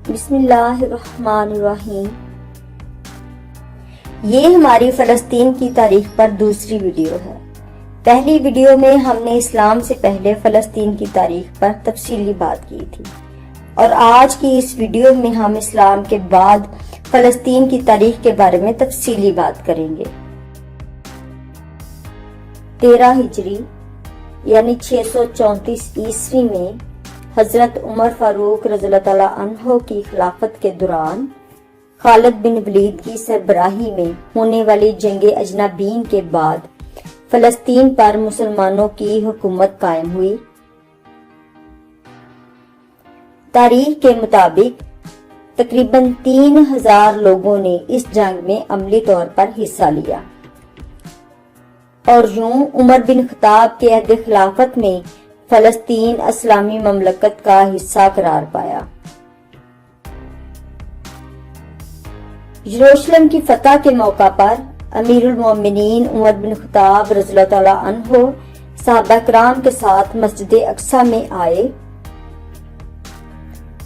بسم اللہ الرحمن الرحیم۔ یہ ہماری فلسطین کی تاریخ پر دوسری ویڈیو ہے۔ پہلی ویڈیو میں ہم نے اسلام سے پہلے فلسطین کی تاریخ پر تفصیلی بات کی تھی، اور آج کی اس ویڈیو میں ہم اسلام کے بعد فلسطین کی تاریخ کے بارے میں تفصیلی بات کریں گے۔ 13 ہجری یعنی 634 عیسوی میں حضرت عمر فاروق رضی اللہ تعالیٰ عنہ کی خلافت کے دوران خالد بن ولید کی سربراہی میں ہونے والی جنگ اجنبین کے بعد فلسطین پر مسلمانوں کی حکومت قائم ہوئی۔ تاریخ کے مطابق تقریباً 3000 لوگوں نے اس جنگ میں عملی طور پر حصہ لیا، اور یوں عمر بن خطاب کے عہد خلافت میں فلسطین اسلامی مملکت کا حصہ قرار پایا۔ یروشلم کی فتح کے موقع پر امیر المومنین عمر بن خطاب رضی اللہ تعالیٰ عنہ صحابہ کرام کے ساتھ مسجد اقصی میں آئے۔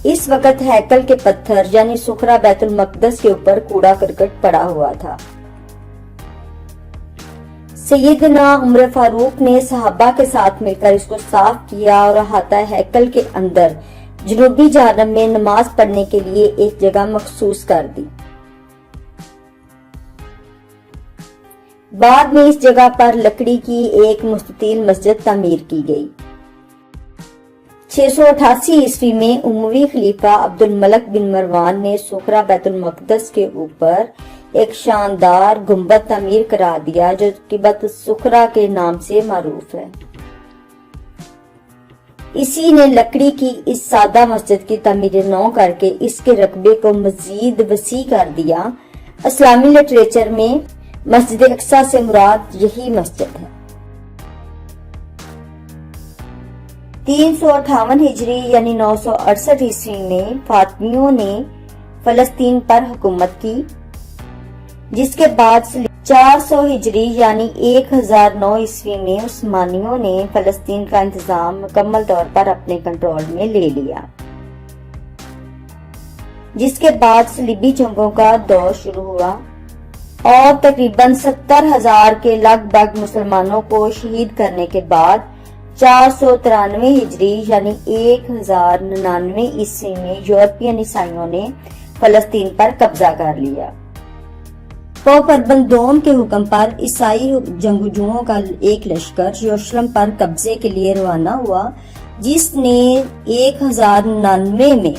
اس وقت ہیکل کے پتھر یعنی صخرہ بیت المقدس کے اوپر کوڑا کرکٹ پڑا ہوا تھا۔ سیدنا عمر فاروق نے صحابہ کے ساتھ مل کر اس کو صاف کیا اور احاطہ ہیکل کے اندر جنوبی جانب میں نماز پڑھنے کے لیے ایک جگہ مخصوص کر دی۔ بعد میں اس جگہ پر لکڑی کی ایک مستطیل مسجد تعمیر کی گئی۔ 688 عیسوی میں اموی خلیفہ عبد الملک بن مروان نے صخرہ بیت المقدس کے اوپر ایک شاندار گنبد تعمیر کرا دیا جو قبۃ الصخرہ کے نام سے معروف ہے۔ اسی نے لکڑی کی اس سادہ مسجد کی تعمیر نو کر کے اس کے رقبے کو مزید وسیع کر دیا۔ اسلامی لٹریچر میں مسجد اقصی سے مراد یہی مسجد ہے۔ 358 ہجری یعنی 968 عیسوی میں فاطمیوں نے فلسطین پر حکومت کی، جس کے بعد 400 ہجری یعنی 1009 عیسوی میں عثمانیوں نے فلسطین کا انتظام مکمل طور پر اپنے کنٹرول میں لے لیا، جس کے بعد صلیبی جنگوں کا دور شروع ہوا اور تقریباً 70,000 کے لگ بھگ مسلمانوں کو شہید کرنے کے بعد 493 ہجری یعنی 1099 عیسوی میں یورپین عیسائیوں نے فلسطین پر قبضہ کر لیا۔ پوپ اربن دوم کے حکم پر عیسائی جنگجوؤں کا ایک لشکر یروشلم پر قبضے کے لیے روانہ ہوا، جس نے 1099 میں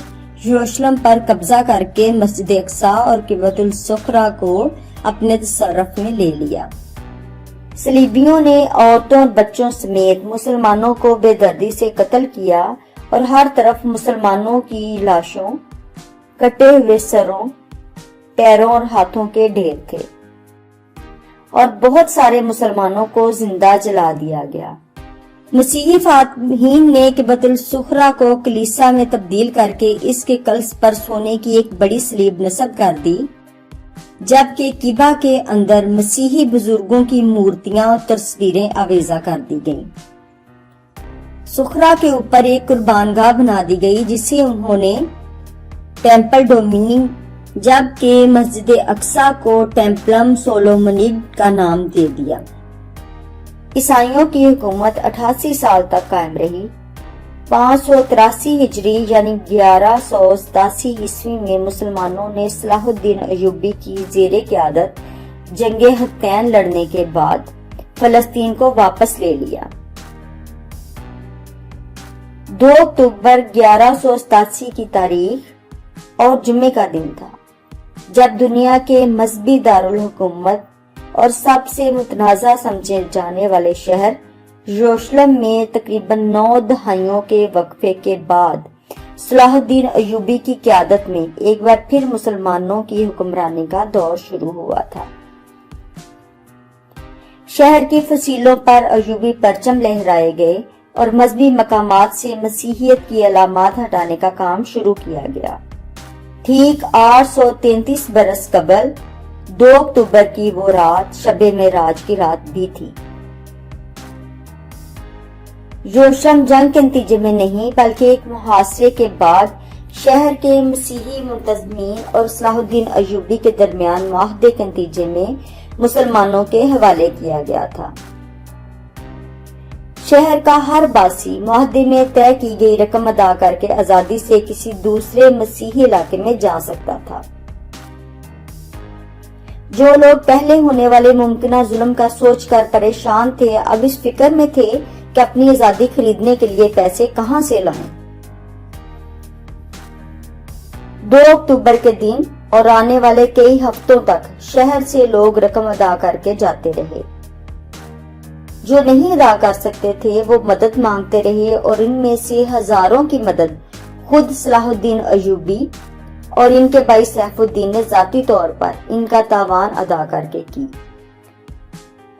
یروشلم پر قبضہ کر کے مسجد اقصی اور قبۃ الصخرہ کو اپنے تصرف میں لے لیا۔ صلیبیوں نے عورتوں اور بچوں سمیت مسلمانوں کو بے دردی سے قتل کیا، اور ہر طرف مسلمانوں کی لاشوں، کٹے ہوئے سروں، پیروں اور ہاتھوں کے ڈھیر تھے، اور بہت سارے مسلمانوں کو زندہ جلا دیا گیا۔ مسیحی فاتحین نے قبۃ الصخرہ کو کلیسا میں تبدیل کر کے اس کے کلس پر سونے کی ایک بڑی صلیب نصب کر دی، جبکہ قبہ کے اندر مسیحی بزرگوں کی مورتیاں اور تصویریں آویزاں کر دی گئیں۔ صخرہ کے اوپر ایک قربان گاہ بنا دی گئی جسے انہوں نے ٹیمپل ڈومینی، جبکہ مسجد اقصی کو ٹیمپلم سولومونڈ کا نام دے دیا۔ عیسائیوں کی حکومت 88 سال تک قائم رہی۔ 583 ہجری یعنی 1187 عیسوی میں مسلمانوں نے صلاح الدین ایوبی کی زیر قیادت جنگ حطین لڑنے کے بعد فلسطین کو واپس لے لیا۔ 2 اکتوبر 1187 کی تاریخ اور جمعے کا دن تھا، جب دنیا کے مذہبی دارالحکومت اور سب سے متنازع سمجھے جانے والے شہر یروشلم میں تقریباً 9 دہائیوں کے وقفے کے بعد صلاح الدین ایوبی کی قیادت میں ایک بار پھر مسلمانوں کی حکمرانی کا دور شروع ہوا تھا۔ شہر کی فصیلوں پر ایوبی پرچم لہرائے گئے اور مذہبی مقامات سے مسیحیت کی علامات ہٹانے کا کام شروع کیا گیا۔ ٹھیک 833 برس قبل 2 اکتوبر کی وہ رات شب معراج کی رات بھی تھی۔ یروشلم جنگ کے نتیجے میں نہیں بلکہ ایک محاصرے کے بعد شہر کے مسیحی منتظمین اور صلاح الدین ایوبی کے درمیان معاہدے کے نتیجے میں مسلمانوں کے حوالے کیا گیا تھا۔ شہر کا ہر باسی معاہدے میں طے کی گئی رقم ادا کر کے آزادی سے کسی دوسرے مسیحی علاقے میں جا سکتا تھا۔ جو لوگ پہلے ہونے والے ممکنہ ظلم کا سوچ کر پریشان تھے، اب اس فکر میں تھے کہ اپنی آزادی خریدنے کے لیے پیسے کہاں سے لائیں۔ 2 اکتوبر کے دن اور آنے والے کئی ہفتوں تک شہر سے لوگ رقم ادا کر کے جاتے رہے۔ جو نہیں ادا کر سکتے تھے وہ مدد مانگتے رہے، اور ان میں سے ہزاروں کی مدد خود صلاح الدین ایوبی اور ان کے بھائی سیف الدین نے ذاتی طور پر ان کا تاوان ادا کر کے کی،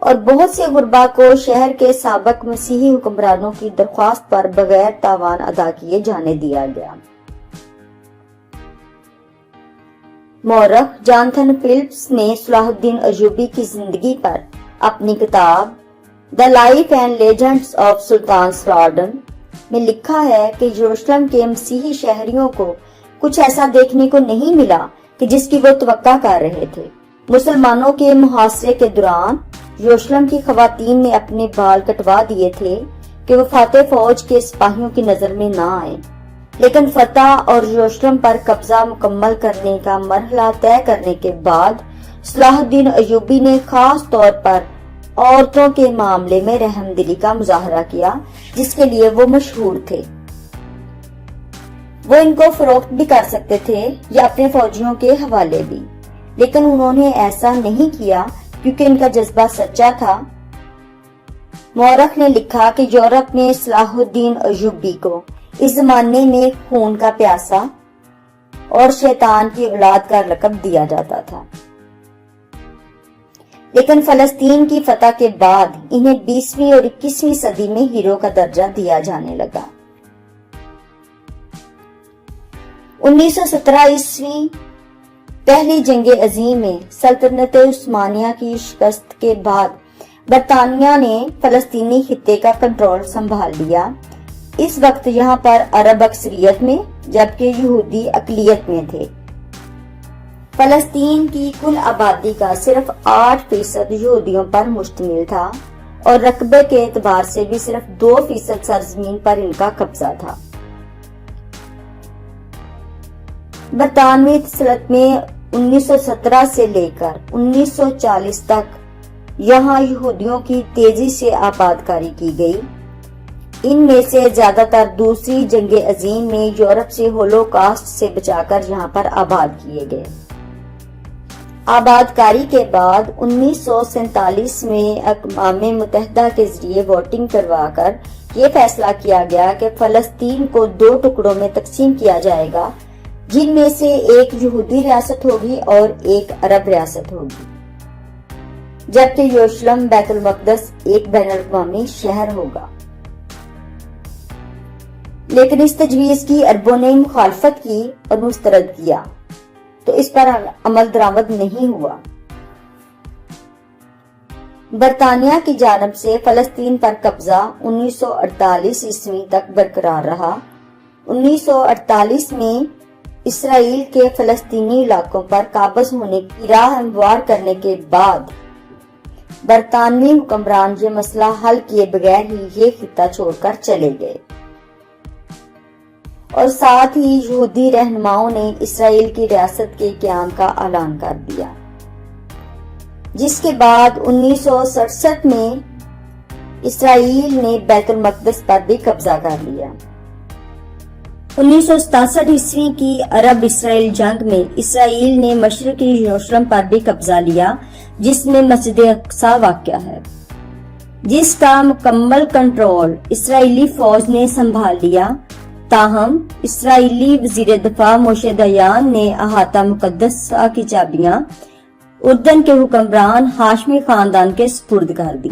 اور بہت سے غربا کو شہر کے سابق مسیحی حکمرانوں کی درخواست پر بغیر تاوان ادا کیے جانے دیا گیا۔ مورخ جانتھن فلپس نے صلاح الدین ایوبی کی زندگی پر اپنی کتاب The Life and Legends of Sultan Saladin میں لکھا ہے کہ یروشلم کے مسیحی شہریوں کو کچھ ایسا دیکھنے کو نہیں ملا کہ جس کی وہ توقع کر رہے تھے۔ مسلمانوں کے محاصرے کے دوران یروشلم کی خواتین نے اپنے بال کٹوا دیے تھے کہ وہ فاتح فوج کے سپاہیوں کی نظر میں نہ آئے، لیکن فتح اور یروشلم پر قبضہ مکمل کرنے کا مرحلہ طے کرنے کے بعد صلاح الدین ایوبی نے خاص طور پر عورتوں کے معاملے میں رحم دلی کا مظاہرہ کیا، جس کے لیے وہ مشہور تھے۔ وہ ان کو فروخت بھی کر سکتے تھے یا اپنے فوجیوں کے حوالے بھی، لیکن انہوں نے ایسا نہیں کیا کیونکہ ان کا جذبہ سچا تھا۔ مورخ نے لکھا کہ یورپ میں صلاح الدین ایوبی کو اس زمانے میں خون کا پیاسا اور شیطان کی اولاد کا لقب دیا جاتا تھا، لیکن فلسطین کی فتح کے بعد انہیں 20ویں اور 21ویں صدی میں ہیرو کا درجہ دیا جانے لگا۔ 1917 عیسوی پہلی جنگ عظیم میں سلطنت عثمانیہ کی شکست کے بعد برطانیہ نے فلسطینی خطے کا کنٹرول سنبھال لیا۔ اس وقت یہاں پر عرب اکثریت میں جبکہ یہودی اقلیت میں تھے۔ فلسطین کی کل آبادی کا صرف 8% یہودیوں پر مشتمل تھا، اور رقبے کے اعتبار سے بھی صرف 2% سرزمین پر ان کا قبضہ تھا۔ برطانوی تسلط میں 1917 سے لے کر 1940 تک یہاں یہودیوں کی تیزی سے آباد کاری کی گئی۔ ان میں سے زیادہ تر دوسری جنگ عظیم میں یورپ سے ہولوکاسٹ سے بچا کر یہاں پر آباد کیے گئے۔ آباد کاری کے بعد 1947 میں اقوام متحدہ کے ذریعے ووٹنگ کروا کر یہ فیصلہ کیا گیا کہ فلسطین کو 2 ٹکڑوں میں تقسیم کیا جائے گا، جن میں سے ایک یہودی ریاست ہوگی اور ایک عرب ریاست ہوگی، جبکہ یروشلم بیت المقدس ایک بین الاقوامی شہر ہوگا۔ لیکن اس تجویز کی عربوں نے مخالفت کی اور مسترد کیا، تو اس پر عمل درآمد نہیں ہوا۔ برطانیہ کی جانب سے فلسطین پر قبضہ 1948 عیسوی تک برقرار رہا۔ 1948 میں اسرائیل کے فلسطینی علاقوں پر قابض ہونے کی راہ ہموار کرنے کے بعد برطانوی حکمران یہ مسئلہ حل کیے بغیر ہی یہ خطہ چھوڑ کر چلے گئے، اور ساتھ ہی یہودی رہنماؤں نے اسرائیل کی ریاست کے قیام کا اعلان کر دیا، جس کے بعد 1967 میں اسرائیل نے بیت المقدس پر بھی قبضہ کر لیا۔ 1967 عیسوی کی عرب اسرائیل جنگ میں اسرائیل نے مشرقی یروشلم پر بھی قبضہ لیا، جس میں مسجد اقصی واقع ہے، جس کا مکمل کنٹرول اسرائیلی فوج نے سنبھال لیا۔ تاہم اسرائیلی وزیر دفاع موشے دیان نے احاطہ مقدسہ کی چابیاں اردن کے حکمران ہاشمی خاندان کے سپرد کر دی۔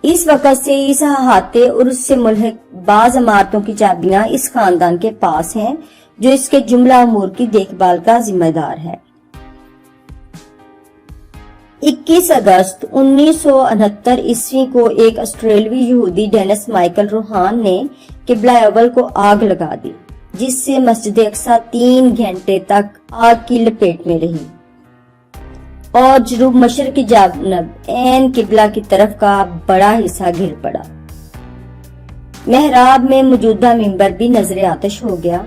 اس وقت سے اس احاطے اور اس سے ملحق بعض عمارتوں کی چابیاں اس خاندان کے پاس ہیں، جو اس کے جملہ امور کی دیکھ بھال کا ذمہ دار ہے۔ 21 اگست 1969 عیسوی کو ایک آسٹریلوی یہودی ڈینس مائیکل روہان نے قبلہ اول کو آگ لگا دی، جس سے مسجد اقصی 3 گھنٹے تک آگ کی لپیٹ میں رہی اور جنوب مشرق کی جانب عین قبلہ کی طرف کا بڑا حصہ گر پڑا۔ محراب میں موجودہ منبر بھی نظر آتش ہو گیا،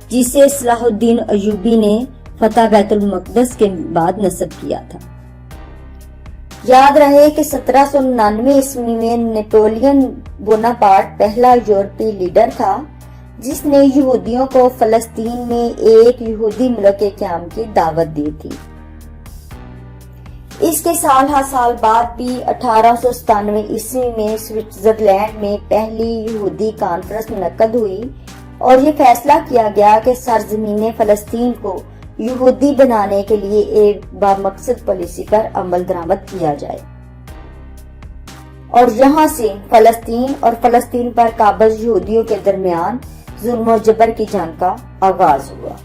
جسے صلاح الدین ایوبی نے فتح بیت المقدس کے بعد نصب کیا تھا۔ یاد رہے کہ 1799 عیسوی میں نیپولین بوناپارٹ پہلا یورپی لیڈر تھا جس نے یہودیوں کو فلسطین میں ایک یہودی ملک کے قیام کی دعوت دی تھی۔ اس کے سال ہر سال بعد بھی 1897 عیسوی میں سوئٹزرلینڈ میں پہلی یہودی کانفرنس منعقد ہوئی اور یہ فیصلہ کیا گیا کہ سرزمین فلسطین کو یہودی بنانے کے لیے ایک بامقصد پالیسی پر عمل درآمد کیا جائے اور یہاں سے فلسطین اور فلسطین پر قابض یہودیوں کے درمیان ظلم و جبر کی جنگ کا آغاز ہوا۔